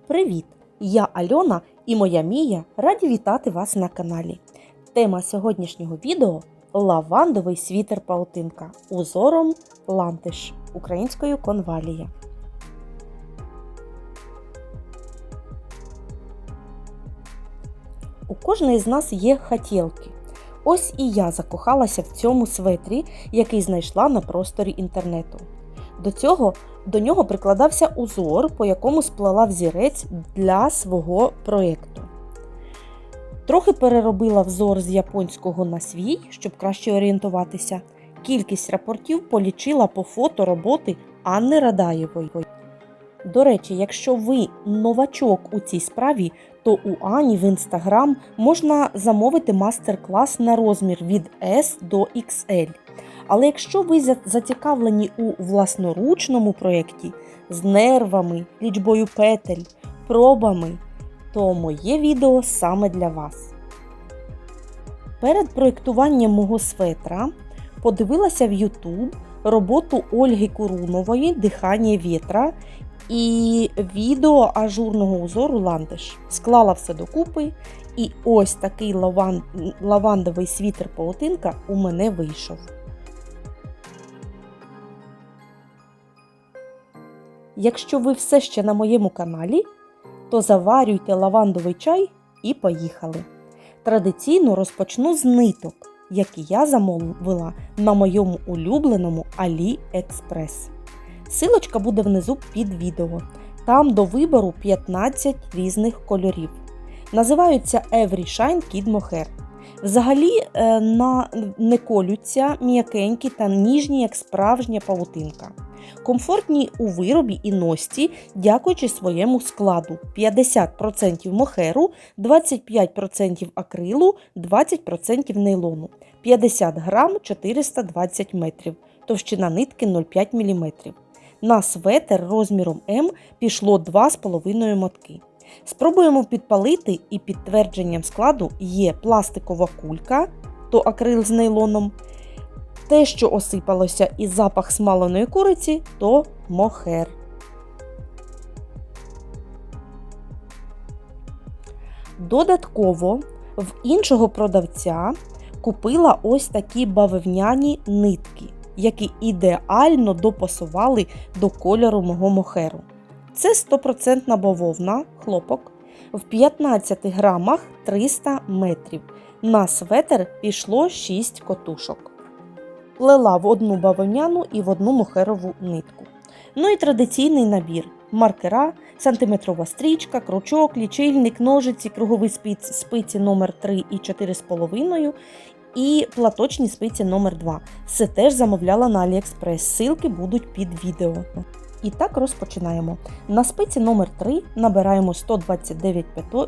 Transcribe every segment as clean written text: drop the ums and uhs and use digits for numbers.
Привіт! Я Альона і моя Мія раді вітати вас на каналі. Тема сьогоднішнього відео – лавандовий світер-паутинка узором лантиш, українською конвалія. У кожної з нас є хотєлки. Ось і я закохалася в цьому светрі, який знайшла на просторі інтернету. До нього прикладався узор, по якому сплела взірець для свого проєкту. Трохи переробила взор з японського на свій, щоб краще орієнтуватися. Кількість рапортів полічила по фото роботи Анни Радаєвої. До речі, якщо ви новачок у цій справі, то у Ані в Instagram можна замовити мастер-клас на розмір від S до XL. Але якщо ви зацікавлені у власноручному проєкті з нервами, лічбою петель, пробами, то моє відео саме для вас. Перед проєктуванням мого светра подивилася в YouTube роботу Ольги Курунової «Дихання вітра» і відео ажурного узору ландиш. Склала все докупи, і ось такий лавандовий світер-паутинка у мене вийшов. Якщо ви все ще на моєму каналі, то заварюйте лавандовий чай і поїхали. Традиційно розпочну з ниток, які я замовила на моєму улюбленому AliExpress. Силочка буде внизу під відео. Там до вибору 15 різних кольорів. Називаються Every Shine Kid Mohair. Взагалі не колються, м'якенькі та ніжні, як справжня павутинка. Комфортні у виробі і носці, дякуючи своєму складу: 50% мохеру, 25% акрилу, 20% нейлону, 50 грам, 420 метрів, товщина нитки 0,5 мм. На светр розміром М пішло 2,5 мотки. Спробуємо підпалити, і підтвердженням складу є пластикова кулька, то акрил з нейлоном, те, що осипалося, і запах смаленої куриці, то мохер. Додатково в іншого продавця купила ось такі бавовняні нитки, які ідеально допасували до кольору мого мохеру. Це 100% бавовна, хлопок, в 15 грамах 300 метрів. На светр пішло 6 котушок. Плела в одну бавовняну і в одну мохерову нитку. Ну і традиційний набір: маркера, сантиметрова стрічка, крючок, лічильник, ножиці, кругові спиці номер 3 і 4,5 і платочні спиці номер 2. Все теж замовляла на AliExpress, ссылки будуть під відео. І так розпочинаємо. На спиці номер 3 набираємо 129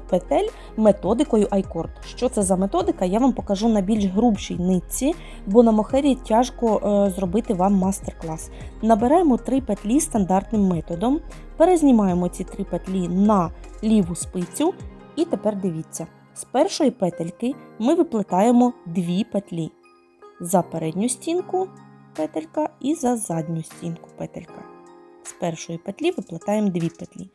петель методикою I-Cord. Що це за методика, я вам покажу на більш грубшій нитці, бо на мохері тяжко зробити вам мастер-клас. Набираємо 3 петлі стандартним методом, перезнімаємо ці 3 петлі на ліву спицю і тепер дивіться. З першої петельки ми виплетаємо 2 петлі. За передню стінку петелька і за задню стінку петелька. З першої петлі виплетаємо 2 петлі.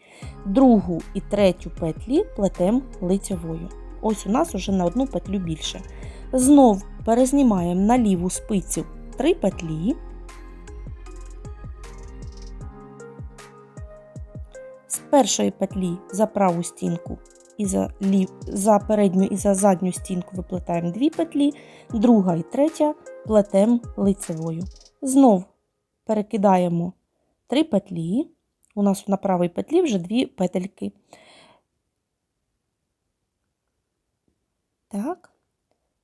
Другу і третю петлі плетемо лицьовою. Ось у нас вже на одну петлю більше. Знов перезнімаємо на ліву спицю 3 петлі. З першої петлі за праву стінку і за передню і за задню стінку виплетаємо 2 петлі. Друга і третя плетемо лицевою. Знов перекидаємо 3 петлі, у нас на правій петлі вже 2 петельки. Так.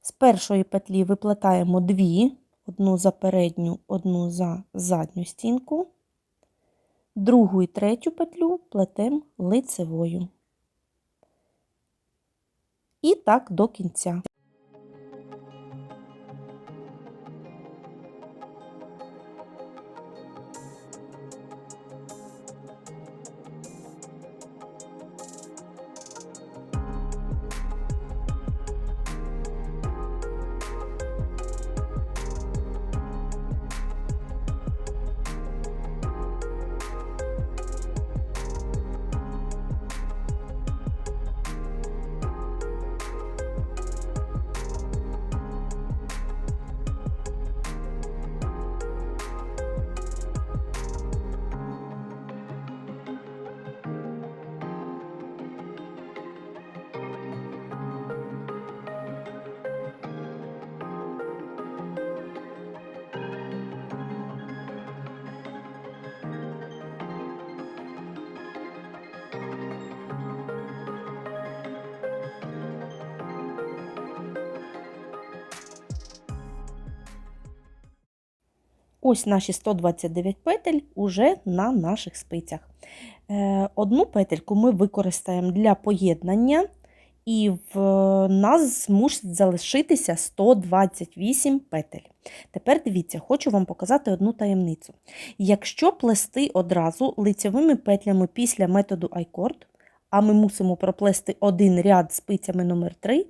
З першої петлі виплетаємо 2, одну за передню, одну за задню стінку. Другу і третю петлю плетемо лицевою. І так до кінця. Ось наші 129 петель уже на наших спицях. Одну петельку ми використаємо для поєднання, і в нас мусить залишитися 128 петель. Тепер дивіться, хочу вам показати одну таємницю. Якщо плести одразу лицевими петлями після методу айкорд, а ми мусимо проплести один ряд спицями номер 3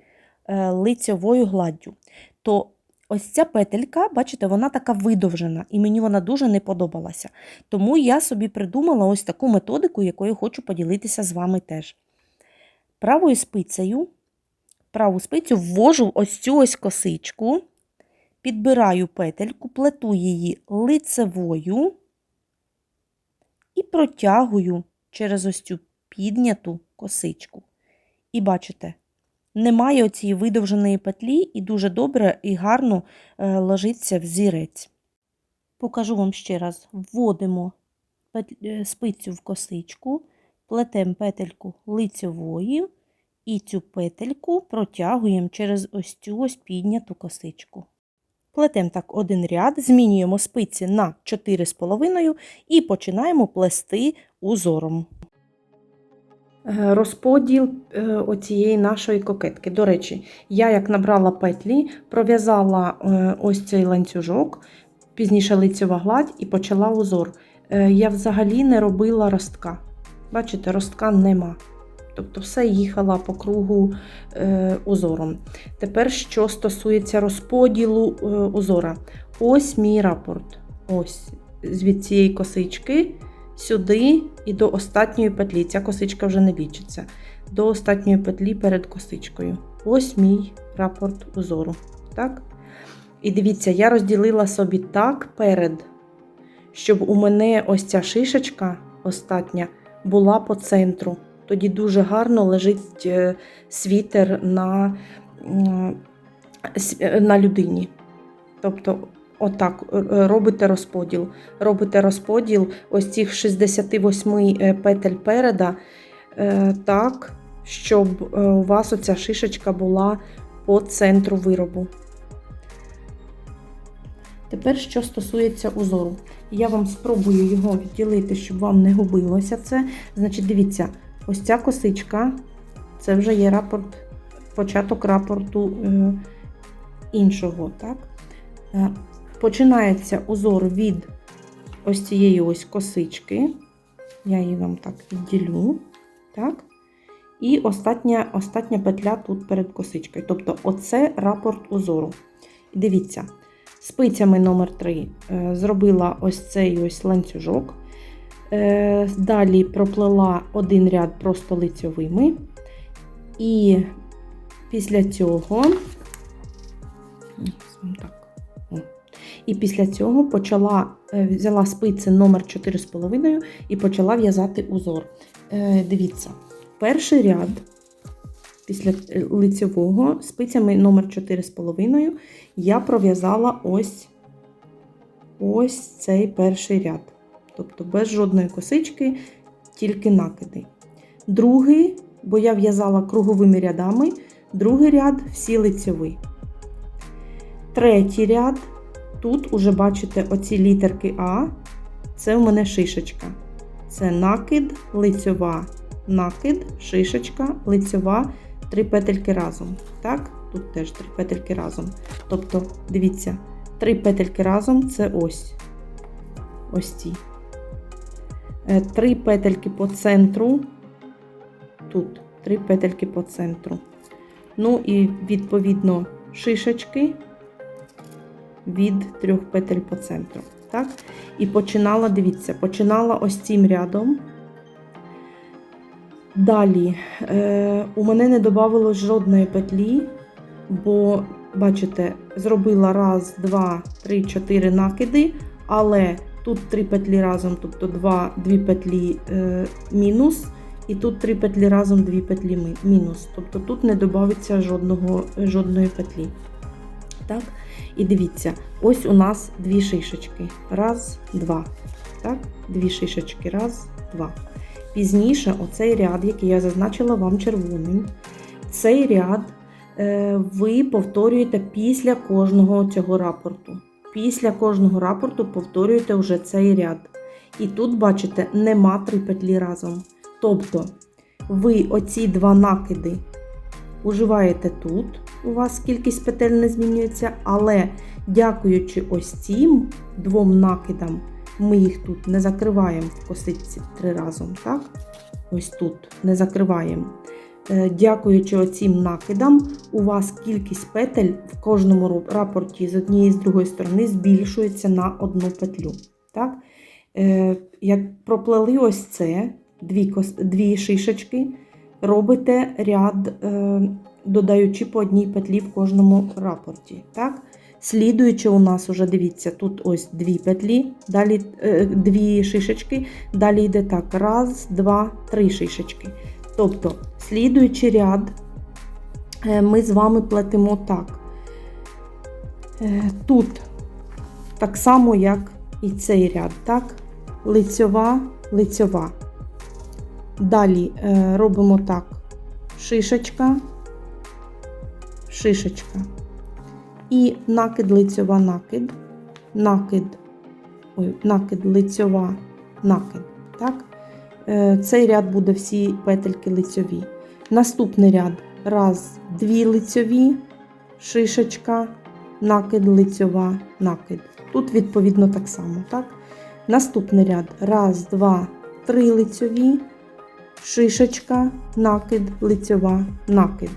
лицевою гладдю, то ось ця петелька, бачите, вона така видовжена, і мені вона дуже не подобалася. Тому я собі придумала ось таку методику, якою хочу поділитися з вами теж. Праву спицю ввожу ось цю ось косичку, підбираю петельку, плету її лицевою і протягую через ось цю підняту косичку. І бачите, немає оцієї видовженої петлі, і дуже добре і гарно ложиться взірець. Покажу вам ще раз. Вводимо спицю в косичку, плетемо петельку лицевою і цю петельку протягуємо через ось цю ось підняту косичку. Плетемо так один ряд, змінюємо спиці на 4,5 і починаємо плести узором. Розподіл оцієї нашої кокетки. До речі, я як набрала петлі, пров'язала ось цей ланцюжок, пізніше лицева гладь і почала узор. Я взагалі не робила ростка. Бачите, ростка нема. Тобто все їхала по кругу узором. Тепер, що стосується розподілу узора. Ось мій рапорт. Ось від цієї косички сюди і до останньої петлі. Ця косичка вже не лічиться. До останньої петлі перед косичкою. Ось мій рапорт узору. Так? І дивіться, я розділила собі так перед, щоб у мене ось ця шишечка остання була по центру. Тоді дуже гарно лежить світер на людині. Тобто, отак робите розподіл. Робите розподіл ось цих 68 петель переда так, щоб у вас оця шишечка була по центру виробу. Тепер, що стосується узору. Я вам спробую його відділити, щоб вам не губилося це. Значить, дивіться, ось ця косичка, це вже є рапорт, початок рапорту іншого. Так? Починається узор від ось цієї ось косички. Я її вам так відділю. Так? І остання петля тут перед косичкою. Тобто, оце рапорт узору. Дивіться. Спицями номер 3 зробила ось цей ось ланцюжок. Далі проплела один ряд просто лицьовими. І після цього взяла спиці номер 4,5 і почала в'язати узор. Дивіться, перший ряд після лицевого спицями номер 4,5 я пров'язала ось цей перший ряд. Тобто без жодної косички, тільки накиди. Другий, бо я в'язала круговими рядами, другий ряд всі лицеві. Третій ряд, тут уже бачите оці літерки А, це у мене шишечка. Це накид, лицьова, накид, шишечка, лицьова, 3 петельки разом. Так? Тут теж 3 петельки разом. Тобто, дивіться, 3 петельки разом це ось ці. 3 петельки по центру, тут 3 петельки по центру. Ну і відповідно шишечки від 3 петель по центру. Так? І починала, дивіться, починала ось цим рядом. Далі у мене не додавалось жодної петлі, бо, бачите, зробила 1, 2, 3, 4 накиди, але тут 3 петлі разом, тобто 2 петлі мінус, і тут 3 петлі разом, 2 петлі мінус. Тобто тут не додається жодної петлі. Так? І дивіться, ось у нас 2 шишечки. 1, 2. Так? 2 шишечки. 1, 2. Пізніше оцей ряд, який я зазначила вам червоним, цей ряд ви повторюєте після кожного цього рапорту. Після кожного рапорту повторюєте вже цей ряд. І тут, бачите, нема 3 петлі разом. Тобто, ви оці 2 накиди уживаєте тут, у вас кількість петель не змінюється, але дякуючи ось цим 2 накидам, ми їх тут не закриваємо в косичці 3 разом, так? Ось тут не закриваємо. Дякуючи оцім накидам, у вас кількість петель в кожному рапорті з однієї і з другої сторони збільшується на 1 петлю. Так? Як проплели ось це, 2 шишечки, робите ряд, додаючи по 1 петлі в кожному рапорті. Так? Слідуючи у нас уже, дивіться, тут ось 2 петлі, далі 2 шишечки, далі йде так, 1, 2, 3 шишечки. Тобто, слідуючий ряд ми з вами плетемо так. Тут так само, як і цей ряд, так? Лицьова, лицьова. Далі робимо так, шишечка, шишечка. І накид, лицьова, накид, накид, лицьова, накид. Так? Цей ряд буде всі петельки лицьові. Наступний ряд. 1, 2 лицьові, шишечка, накид, лицьова, накид. Тут відповідно так само. Так? Наступний ряд. 1, 2, 3 лицьові, шишечка, накид, лицьова, накид.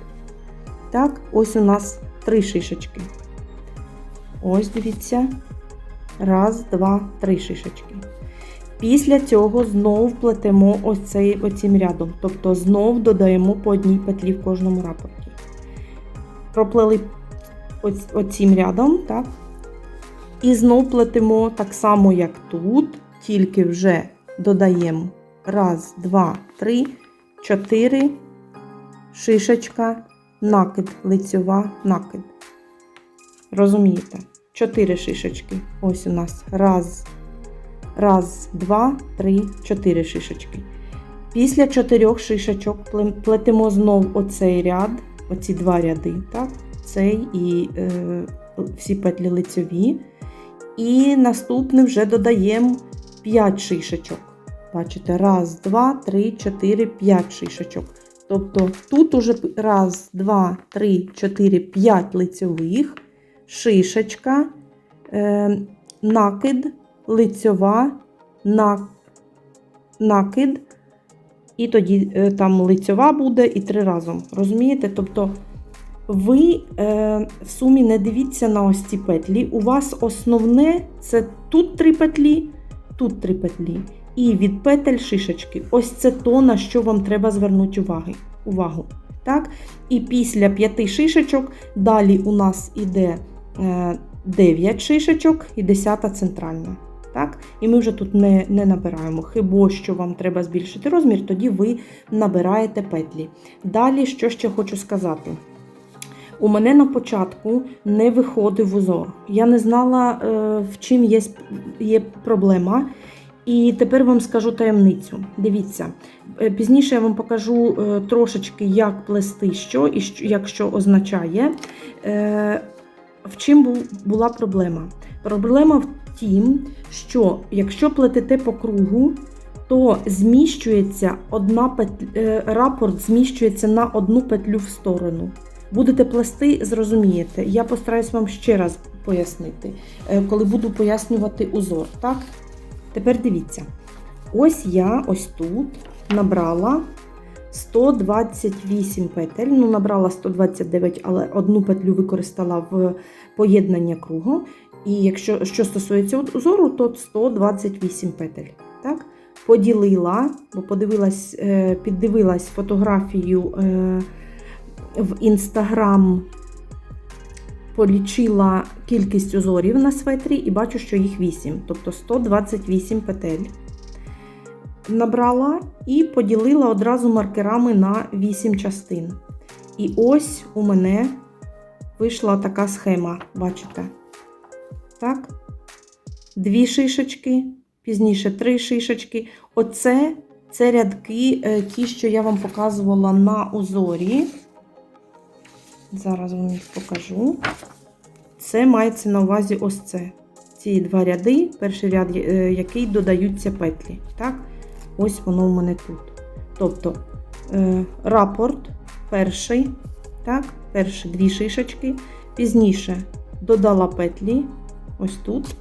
Так, ось у нас 3 шишечки. Ось, дивіться. 1, 2, 3 шишечки. Після цього знову плетемо оцим рядом. Тобто знову додаємо по 1 петлі в кожному рапорті. Проплели оцим рядом, так? І знову плетемо так само, як тут, тільки вже додаємо 1, 2, 3, 4, шишечка, накид, лицьова, накид. Розумієте? 4 шишечки. Ось у нас 1, 2, 3, 4 шишечки. Після 4 шишечок плетемо знову оцей ряд, оці 2 ряди, так? Цей і всі петлі лицьові. І наступний вже додаємо 5 шишечок. Бачите, 1, 2, 3, 4, 5 шишечок. Тобто тут уже 1, 2, 3, 4, 5 лицьових, шишечка, накид, лицьова, накид, і тоді там лицьова буде і 3 разом. Розумієте? Тобто ви в сумі не дивіться на ось ці петлі. У вас основне це тут 3 петлі, тут 3 петлі. І від петель шишечки. Ось це то, на що вам треба звернути увагу. Так? І після 5 шишечок далі у нас іде 9 шишечок і 10 центральна. Так? І ми вже тут не набираємо. Хіба що вам треба збільшити розмір, тоді ви набираєте петлі. Далі, що ще хочу сказати. У мене на початку не виходив узор. Я не знала, в чим є проблема. І тепер вам скажу таємницю. Дивіться, пізніше я вам покажу трошечки, як плести що і як що означає. В чим була проблема? Проблема в тім, що якщо плетете по кругу, то зміщується рапорт зміщується на 1 петлю в сторону. Будете плести, зрозумієте. Я постараюсь вам ще раз пояснити, коли буду пояснювати узор. Так? Тепер дивіться. Ось я ось тут набрала 128 петель. Ну, набрала 129, але 1 петлю використала в поєднання кругу. І якщо що стосується узору, то 128 петель. Так? Поділила, бо піддивилась фотографію в Інстаграм, полічила кількість узорів на светрі і бачу, що їх 8, тобто 128 петель. Набрала і поділила одразу маркерами на 8 частин. І ось у мене вийшла така схема, бачите? Так? 2 шишечки, пізніше 3 шишечки. Це рядки, ті, що я вам показувала на узорі. Зараз вам їх покажу. Це мається на увазі ось це. ці два ряди, перший ряд, який додаються петлі. Так? Ось воно в мене тут. Тобто рапорт перший, так? Перші дві шишечки, пізніше додала петлі, ось тут.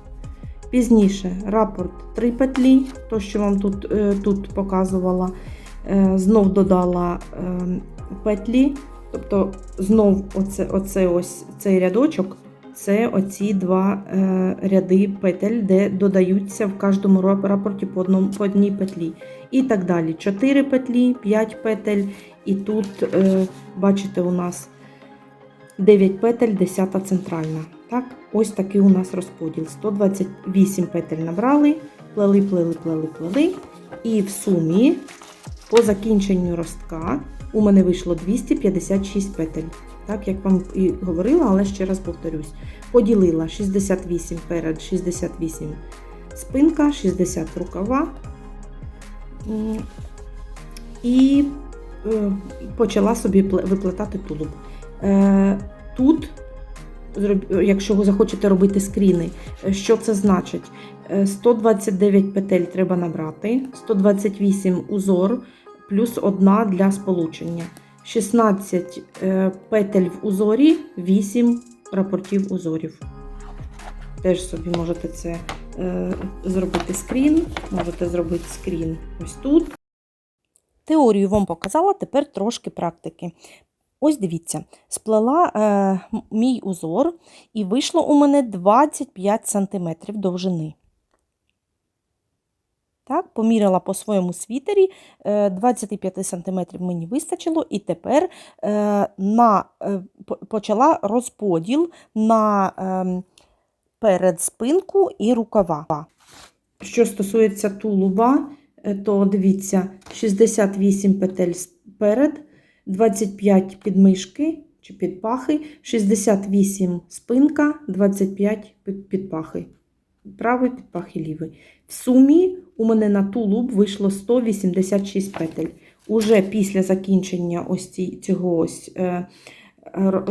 Пізніше рапорт 3 петлі, то, що вам тут показувала, знов додала петлі, тобто знов ось цей рядочок, це оці два ряди петель, де додаються в кожному рапорті по одній петлі. І так далі. 4 петлі, 5 петель, і тут, бачите, у нас 9 петель, 10 центральна. Так, ось такий у нас розподіл. 128 петель набрали, плели, плели, плели, плели. І в сумі, по закінченню ростка, у мене вийшло 256 петель. Так, як вам і говорила, але ще раз повторюсь. Поділила 68 перед, 68 спинка, 60 рукава. І почала собі виплетати тулуб. Тут, якщо ви захочете робити скріни, що це значить? 129 петель треба набрати, 128 узор, плюс 1 для сполучення. 16 петель в узорі, 8 рапортів узорів. Теж собі можете це зробити скрін, можете зробити скрін ось тут. Теорію вам показала, тепер трошки практики. Ось дивіться, сплела мій узор і вийшло у мене 25 см довжини. Так, поміряла по своєму світері, 25 см мені вистачило, і тепер почала розподіл на перед спинку і рукава. Що стосується тулуба, то дивіться, 68 петель сперед, 25 підмишки чи підпахи, 68 спинка, 25 підпахи. Правий підпах і лівий. В сумі у мене на тулуб вийшло 186 петель. Уже після закінчення цього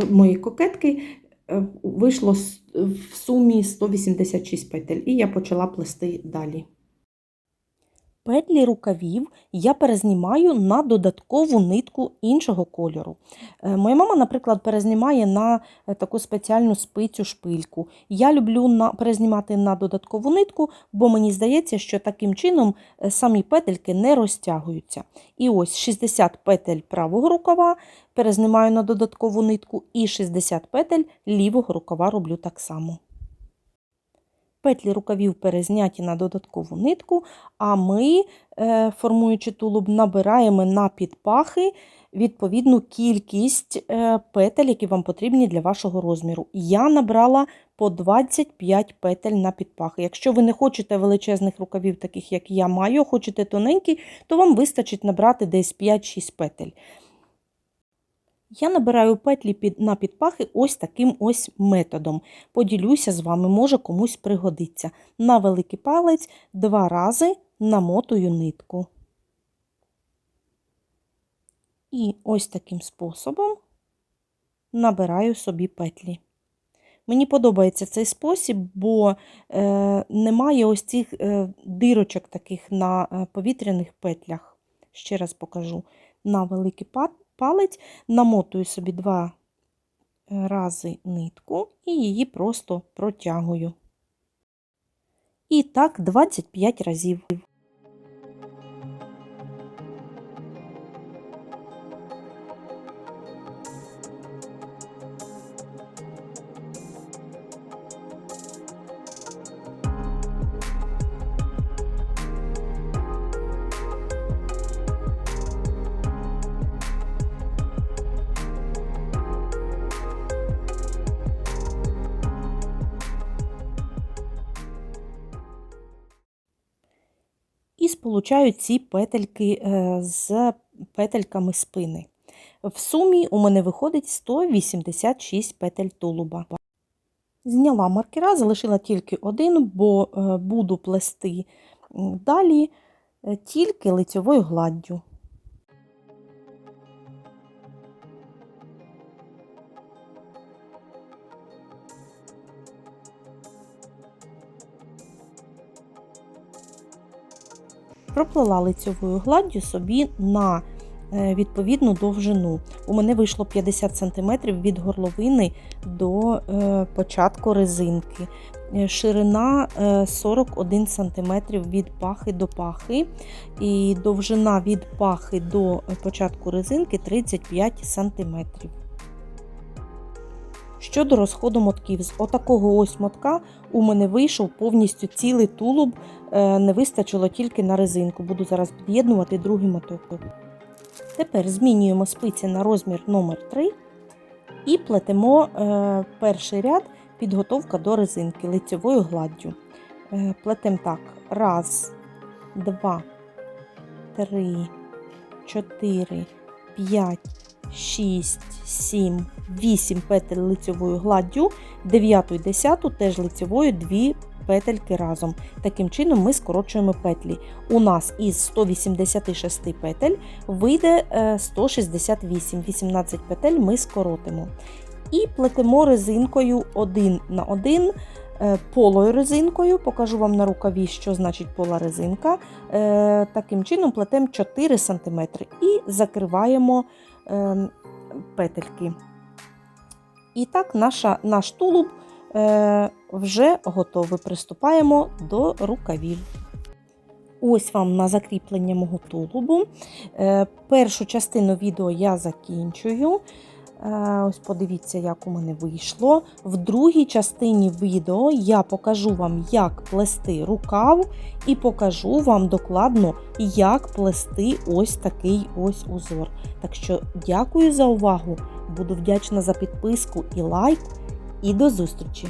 моєї кокетки вийшло в сумі 186 петель. І я почала плести далі. Петлі рукавів я перезнімаю на додаткову нитку іншого кольору. Моя мама, наприклад, перезнімає на таку спеціальну спицю-шпильку. Я люблю перезнімати на додаткову нитку, бо мені здається, що таким чином самі петельки не розтягуються. І ось 60 петель правого рукава перезнімаю на додаткову нитку і 60 петель лівого рукава роблю так само. Петлі рукавів перезняті на додаткову нитку, а ми, формуючи тулуб, набираємо на підпахи відповідну кількість петель, які вам потрібні для вашого розміру. Я набрала по 25 петель на підпахи. Якщо ви не хочете величезних рукавів, таких як я маю, хочете тоненькі, то вам вистачить набрати десь 5-6 петель. Я набираю петлі на підпахи ось таким ось методом. Поділюся з вами, може комусь пригодиться. На великий палець 2 рази намотую нитку. І ось таким способом набираю собі петлі. Мені подобається цей спосіб, бо немає ось цих дирочок таких на повітряних петлях. Ще раз покажу. На великий палець намотую собі 2 рази нитку і її просто протягую. І так 25 разів. І сполучаю ці петельки з петельками спини. В сумі у мене виходить 186 петель тулуба. Зняла маркера, залишила тільки один, бо буду плести далі тільки лицьовою гладдю. Проплела лицьовою гладдю собі на відповідну довжину. У мене вийшло 50 см від горловини до початку резинки. Ширина 41 см від пахи до пахи, і довжина від пахи до початку резинки 35 см. Щодо розходу мотків, з отакого ось мотка у мене вийшов повністю цілий тулуб, не вистачило тільки на резинку. Буду зараз під'єднувати другий моток. Тепер змінюємо спиці на розмір номер 3 і плетемо перший ряд підготовка до резинки лицьовою гладдю. Плетемо так: 1, 2, 3, 4, 5, 6, 7, 8 петель лицьовою гладдю, 9 і 10 теж лицьовою 2 петельки разом. Таким чином ми скорочуємо петлі. У нас із 186 петель вийде 168, 18 петель ми скоротимо. І плетемо резинкою 1 на 1, полою резинкою. Покажу вам на рукаві, що значить пола резинка. Таким чином плетемо 4 см і закриваємо петельки. І так наш тулуб вже готовий. Приступаємо до рукавів. Ось вам на закріплення мого тулубу. Першу частину відео я закінчую. Ось подивіться, як у мене вийшло. В другій частині відео я покажу вам, як плести рукав, і покажу вам докладно, як плести ось такий ось узор. Так що дякую за увагу, буду вдячна за підписку і лайк, і до зустрічі!